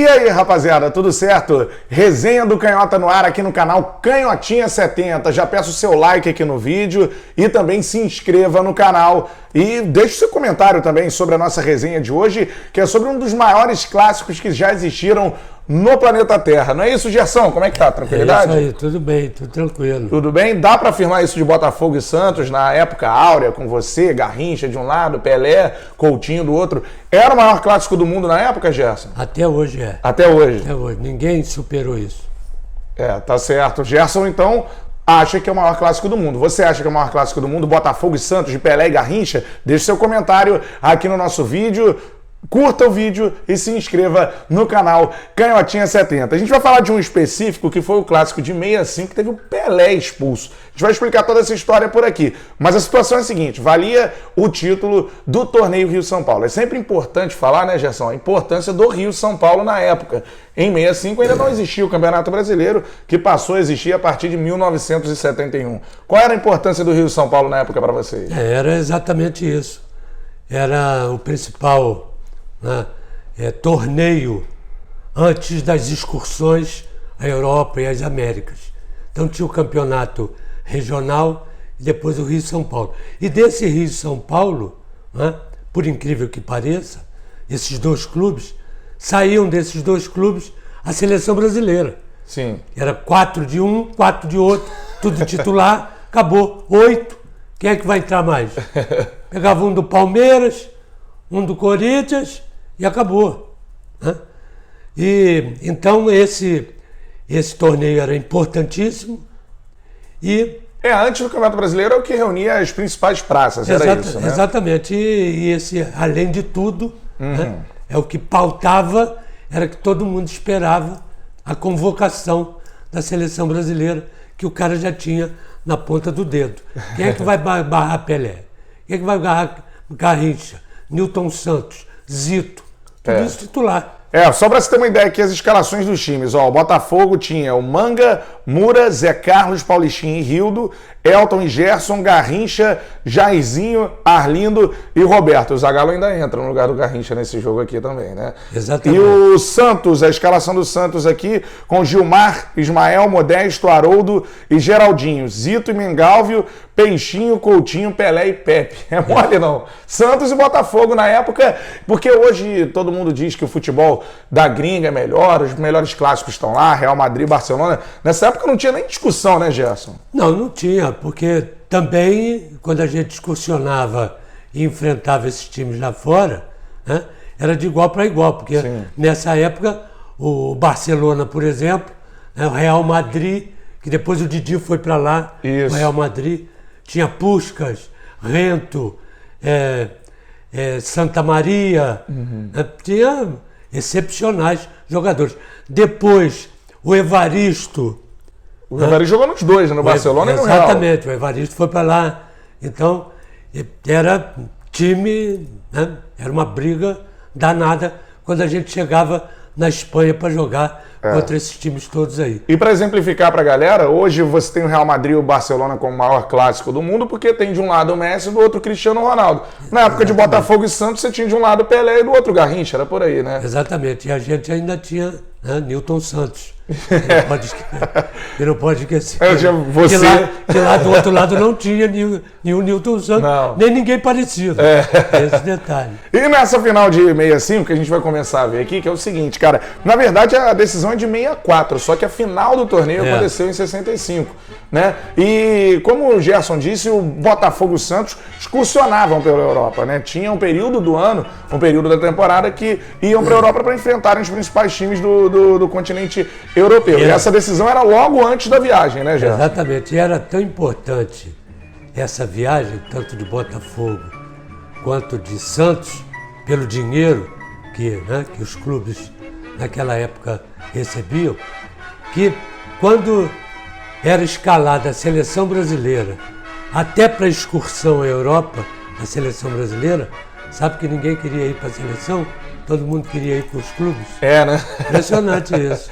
E aí, rapaziada, tudo certo? Resenha do Canhota no ar aqui no canal Canhotinha70. Já peço o seu like aqui no vídeo e também se inscreva no canal. E deixe seu comentário também sobre a nossa resenha de hoje, que é sobre um dos maiores clássicos que já existiram no planeta Terra. Não é isso, Gerson? Como é que tá? Tranquilidade? É isso aí, tudo bem, tudo tranquilo. Tudo bem? Dá pra afirmar isso de Botafogo e Santos na época áurea, com você, Garrincha de um lado, Pelé, Coutinho do outro. Era o maior clássico do mundo na época, Gerson? Até hoje é. Até hoje? Até hoje. Ninguém superou isso. É, tá certo. Gerson, então, acha que é o maior clássico do mundo. Você acha que é o maior clássico do mundo, Botafogo e Santos, de Pelé e Garrincha? Deixe seu comentário aqui no nosso vídeo. Curta o vídeo e se inscreva no canal Canhotinha70. A gente vai falar de um específico que foi o clássico de 65, que teve o Pelé expulso. A gente vai explicar toda essa história por aqui. Mas a situação é a seguinte, valia o título do torneio Rio-São Paulo. É sempre importante falar, né, Gerson, a importância do Rio-São Paulo na época. Em 65 ainda não existia o Campeonato Brasileiro, que passou a existir a partir de 1971. Qual era a importância do Rio-São Paulo na época para vocês? Era exatamente isso. Era o principal torneio antes das excursões à Europa e às Américas. Então tinha o campeonato regional e depois o Rio-São Paulo. E desse Rio-São Paulo, por incrível que pareça, esses dois clubes, saíam desses dois clubes a seleção brasileira. Sim. Era 4 de um, 4 de outro, tudo titular, acabou. 8. Quem é que vai entrar mais? Pegava um do Palmeiras, um do Corinthians e acabou. E então esse torneio era importantíssimo e... antes do Campeonato Brasileiro é o que reunia as principais praças, era isso, né? Exatamente, e esse, além de tudo, é o que pautava, era que todo mundo esperava a convocação da seleção brasileira, que o cara já tinha na ponta do dedo. Quem é que vai barrar Pelé? Quem é que vai barrar Garrincha, Nilton Santos, Zito? Tudo isso titular. Só para você ter uma ideia aqui, as escalações dos times. Ó, o Botafogo tinha o Manga, Mura, Zé Carlos, Paulistinha e Rildo, Elton e Gerson, Garrincha, Jairzinho, Arlindo e Roberto. O Zagallo ainda entra no lugar do Garrincha nesse jogo aqui também, né? Exatamente. E o Santos, a escalação do Santos aqui, com Gilmar, Ismael, Modesto, Haroldo e Geraldinho, Zito e Mengalvio, Peixinho, Coutinho, Pelé e Pepe. É mole não? Santos e Botafogo na época, porque hoje todo mundo diz que o futebol da gringa é melhor, os melhores clássicos estão lá, Real Madrid, Barcelona. Nessa época não tinha nem discussão, né, Gerson? Não tinha, porque também quando a gente excursionava e enfrentava esses times lá fora, era de igual para igual, porque nessa época o Barcelona, por exemplo, o Real Madrid, que depois o Didi foi para lá, o Real Madrid, tinha Puskás, Rento, Santa Maria, tinha excepcionais jogadores. Depois, o Evaristo. O Evaristo jogou nos dois, no Barcelona e no Real. Exatamente, o Evaristo foi para lá. Então, era time, era uma briga danada quando a gente chegava na Espanha para jogar contra esses times todos aí. E para exemplificar para a galera, hoje você tem o Real Madrid e o Barcelona como o maior clássico do mundo, porque tem de um lado o Messi e do outro o Cristiano Ronaldo. Na época de Botafogo e Santos, você tinha de um lado o Pelé e do outro o Garrincha, era por aí, né? Exatamente, e a gente ainda tinha Nilton Santos. Não pode esquecer. Que lá do outro lado não tinha nenhum Nilton Santos, nem ninguém parecido. Esse detalhe. E nessa final de 65, que a gente vai começar a ver aqui, que é o seguinte, cara, na verdade a decisão é de 64, só que a final do torneio aconteceu em 65, né? E como o Gerson disse, o Botafogo e o Santos excursionavam pela Europa, né? Tinha um período do ano, um período da temporada que iam para a Europa para enfrentarem os principais times do continente europeu. E essa decisão era logo antes da viagem, né, Gerson? Exatamente. E era tão importante essa viagem, tanto de Botafogo quanto de Santos, pelo dinheiro que os clubes naquela época recebiam, que quando era escalada a seleção brasileira até para a excursão à Europa, a seleção brasileira, sabe que ninguém queria ir para a seleção? Todo mundo queria ir para os clubes. Né? Impressionante isso.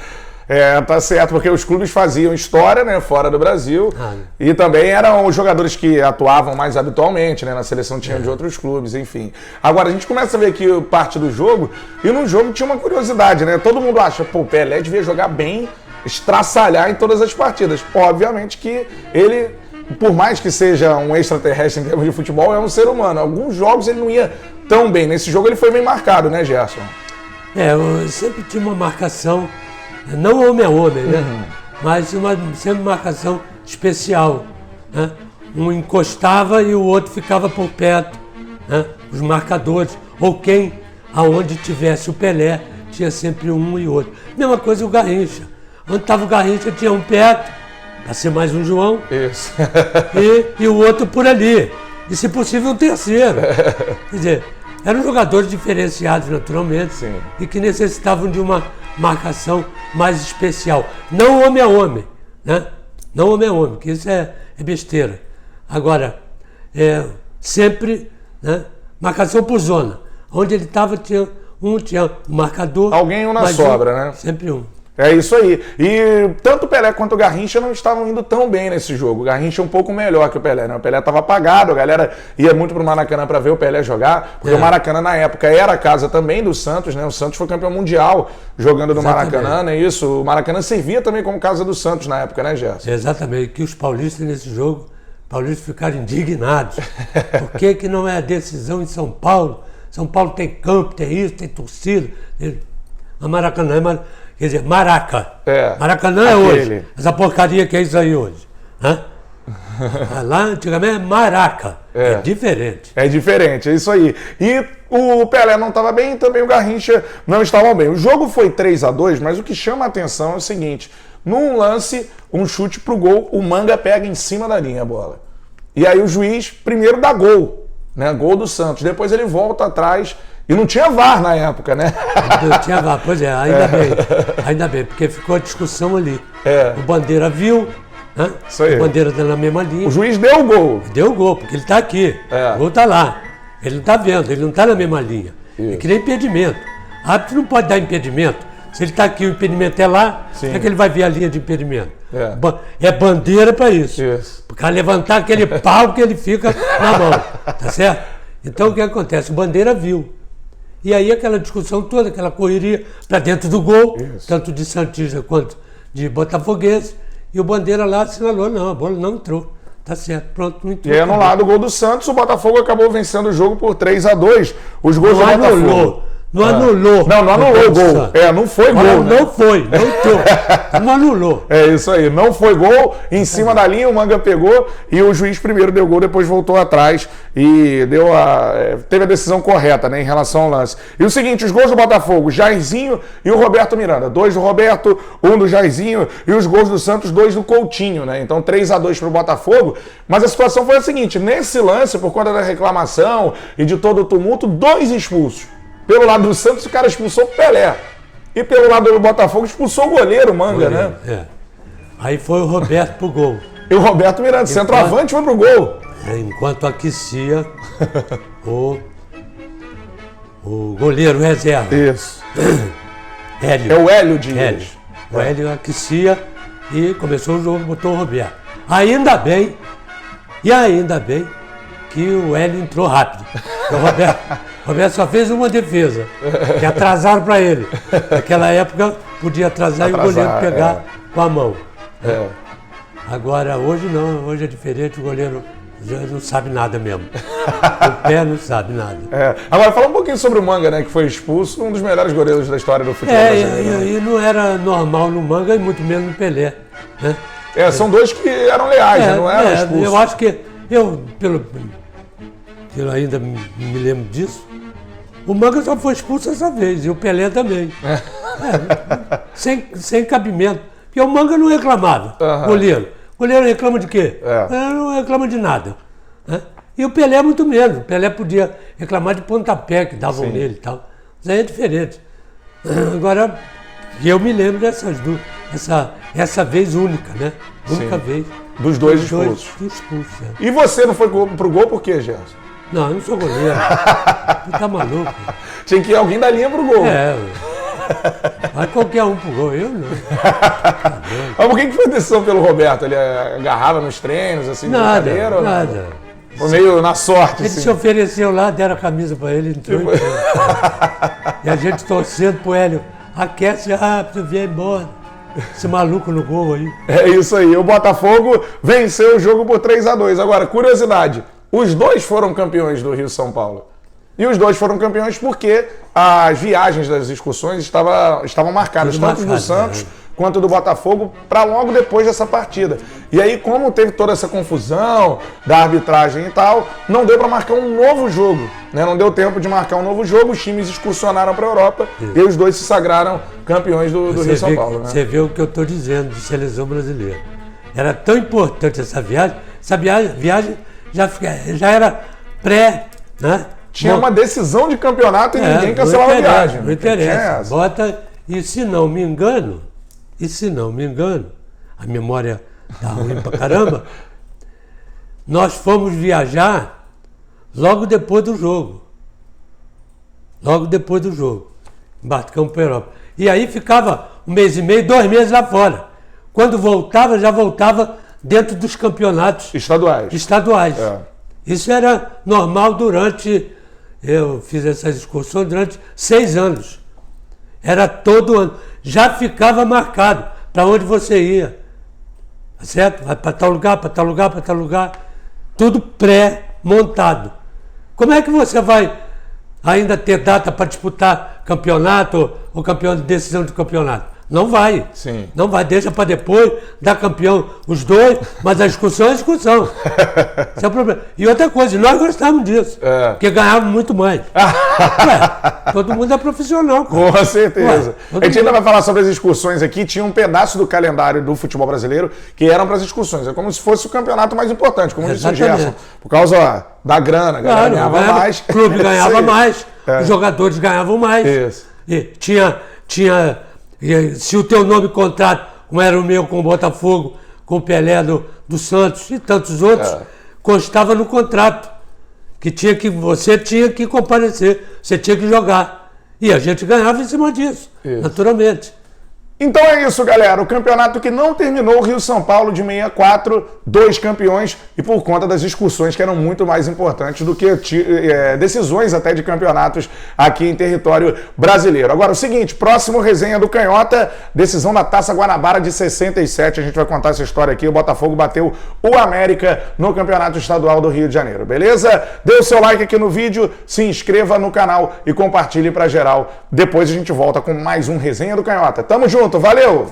Tá certo, porque os clubes faziam história, né, fora do Brasil, e também eram os jogadores que atuavam mais habitualmente, né, na seleção tinha de outros clubes, enfim. Agora, a gente começa a ver aqui parte do jogo, e no jogo tinha uma curiosidade, né, todo mundo acha, pô, o Pelé devia jogar bem, estraçalhar em todas as partidas. Obviamente que ele, por mais que seja um extraterrestre em termos de futebol, é um ser humano. Alguns jogos ele não ia tão bem, nesse jogo ele foi bem marcado, né, Gerson? Eu sempre tinha uma marcação, não homem a homem, né? Mas sempre uma marcação especial, né? Um encostava e o outro ficava por perto, né? Os marcadores, ou quem, aonde tivesse o Pelé, tinha sempre um e outro. Mesma coisa o Garrincha. Onde estava o Garrincha tinha um perto, para ser mais um João, Isso. e o outro por ali. E se possível um terceiro. Quer dizer, eram jogadores diferenciados naturalmente. Sim. E que necessitavam de uma marcação mais especial. Não homem a homem, né? Não homem a homem, que isso é besteira. Agora, sempre, né, marcação por zona. Onde ele estava tinha um marcador. Alguém um na sobra, né? Sempre um. É isso aí. E tanto o Pelé quanto o Garrincha não estavam indo tão bem nesse jogo. O Garrincha é um pouco melhor que o Pelé, né? O Pelé estava apagado, a galera ia muito pro Maracanã para ver o Pelé jogar, porque o Maracanã na época era a casa também do Santos, né? O Santos foi campeão mundial jogando no Maracanã, né? Isso, o Maracanã servia também como casa do Santos na época, né, Gerson? Exatamente, que os paulistas nesse jogo, paulistas ficaram indignados. Por que não é a decisão em São Paulo? São Paulo tem campo, tem isso, tem torcida. A Maracanã quer dizer, Maraca. Maracanã é hoje. Essa porcaria que é isso aí hoje. Hã? Lá antigamente é Maraca. É diferente. É diferente, é isso aí. E o Pelé não estava bem e também o Garrincha não estava bem. O jogo foi 3-2, mas o que chama a atenção é o seguinte. Num lance, um chute pro gol, o Manga pega em cima da linha a bola. E aí o juiz primeiro dá gol, né? Gol do Santos. Depois ele volta atrás. E não tinha VAR na época, né? Não tinha VAR, pois é, ainda bem, porque ficou a discussão ali. O Bandeira viu, né? Isso aí. O Bandeira tá na mesma linha. O juiz deu o gol. Deu o gol, porque ele está aqui. O gol está lá. Ele não está vendo, ele não está na mesma linha. É que nem impedimento. O árbitro não pode dar impedimento. Se ele está aqui, o impedimento é lá, como é que ele vai ver a linha de impedimento? É bandeira para isso. Para levantar aquele pau que ele fica na mão, tá certo? Então o que acontece? O Bandeira viu. E aí aquela discussão toda, aquela correria para dentro do gol, tanto de santista quanto de botafoguense, e o Bandeira lá assinalou, não, a bola não entrou. Tá certo, pronto, não entrou. E aí, anulado o gol do Santos, o Botafogo acabou vencendo o jogo por 3-2. Os gols do Botafogo. Não anulou. Não anulou o gol. Não foi gol. Não, né? não foi, não entrou. Não anulou. É isso aí, não foi gol. Em cima da linha, o Manga pegou e o juiz primeiro deu gol, depois voltou atrás e teve a decisão correta, né, em relação ao lance. E o seguinte, os gols do Botafogo, Jairzinho e o Roberto Miranda. 2 do Roberto, 1 do Jairzinho e os gols do Santos, 2 do Coutinho, né? Então 3-2 para o Botafogo. Mas a situação foi a seguinte, nesse lance, por conta da reclamação e de todo o tumulto, 2 expulsos. Pelo lado do Santos, o cara expulsou o Pelé. E pelo lado do Botafogo, expulsou o goleiro, Manga, né? Aí foi o Roberto pro gol. E o Roberto Miranda, centroavante, foi pro gol. Enquanto aquecia o goleiro reserva. Isso. Hélio. É o Hélio de Hélio. O Hélio aquecia e começou o jogo, botou o Roberto. Ainda bem que o Hélio entrou rápido. O Roberto só fez uma defesa, que atrasaram para ele. Naquela época podia atrasar e o goleiro pegar com a mão. Agora, hoje não, hoje é diferente, o goleiro já não sabe nada mesmo. O pé não sabe nada. Agora, fala um pouquinho sobre o Manga, né, que foi expulso, um dos melhores goleiros da história do futebol brasileiro. E não era normal no Manga e muito menos no Pelé. Né? São dois que eram leais, né? Não eram expulsos. Eu acho que, eu ainda me lembro disso, o Manga só foi expulso essa vez, e o Pelé também. Sem cabimento. Porque o Manga não reclamava, goleiro. O goleiro reclama de quê? O goleiro não reclama de nada. Né? E o Pelé muito menos. O Pelé podia reclamar de pontapé que davam nele e tal. Mas aí é diferente. Agora, eu me lembro dessas duas, essa vez única, né? Única vez. Dos dois expulsos. E você não foi pro gol por quê, Gerson? Não, eu não sou goleiro. Você tá maluco? Tinha que ir alguém da linha pro gol. Vai qualquer um pro gol, eu não. Mas por que foi a decisão pelo Roberto? Ele agarrava nos treinos, assim, de brincadeira? Nada. Foi meio na sorte, Ele assim. se ofereceu lá, deram a camisa pra ele, entrou e entrou. E a gente torcendo pro Hélio, aquece rápido, vem embora. Esse maluco no gol aí. É isso aí, o Botafogo venceu o jogo por 3-2. Agora, curiosidade, os dois foram campeões do Rio-São Paulo. E os dois foram campeões porque as viagens das excursões estavam marcadas, Tudo tanto do marcado, Santos né? quanto do Botafogo, para logo depois dessa partida. E aí, como teve toda essa confusão da arbitragem e tal, não deu para marcar um novo jogo. Né? Não deu tempo de marcar um novo jogo, os times excursionaram para a Europa e os dois se sagraram campeões do Rio-São Paulo. Né? Você vê o que eu estou dizendo de seleção brasileira. Era tão importante essa viagem já era pré, né? Tinha uma decisão de campeonato e ninguém cancelava a viagem. Não interessa. Bota, e se não me engano, a memória tá ruim pra caramba, nós fomos viajar logo depois do jogo. Embarcamos para a Europa. E aí ficava 1 mês e meio, 2 meses lá fora. Quando voltava, já voltava dentro dos campeonatos estaduais. É. Isso era normal eu fiz essas excursões durante 6 anos. Era todo ano. Já ficava marcado para onde você ia. Tá certo? Vai para tal lugar, para tal lugar, para tal lugar. Tudo pré-montado. Como é que você vai ainda ter data para disputar campeonato ou campeão de decisão de campeonato? Não vai. Sim. Não vai, deixa para depois, dar campeão os dois, mas a excursão é a excursão. Esse é o problema. E outra coisa, nós gostávamos disso, porque ganhávamos muito mais. Todo mundo é profissional. Cara. Com certeza. A gente ainda mundo... vai falar sobre as excursões aqui. Tinha um pedaço do calendário do futebol brasileiro que eram para as excursões. É como se fosse o campeonato mais importante, como disse o Gerson. Por causa da grana, a galera ganhava mais. O clube ganhava mais, os jogadores ganhavam mais. Isso. E se o teu nome contrato, como era o meu com o Botafogo, com o Pelé do Santos e tantos outros, constava no contrato você tinha que comparecer, você tinha que jogar. E a gente ganhava em cima disso, naturalmente. Então é isso, galera. O campeonato que não terminou, o Rio-São Paulo de 64, 2 campeões, e por conta das excursões que eram muito mais importantes do que decisões até de campeonatos aqui em território brasileiro. Agora, o seguinte, próximo resenha do Canhota, decisão da Taça Guanabara de 67. A gente vai contar essa história aqui. O Botafogo bateu o América no Campeonato Estadual do Rio de Janeiro, beleza? Dê o seu like aqui no vídeo, se inscreva no canal e compartilhe pra geral. Depois a gente volta com mais um resenha do Canhota. Tamo junto! Valeu!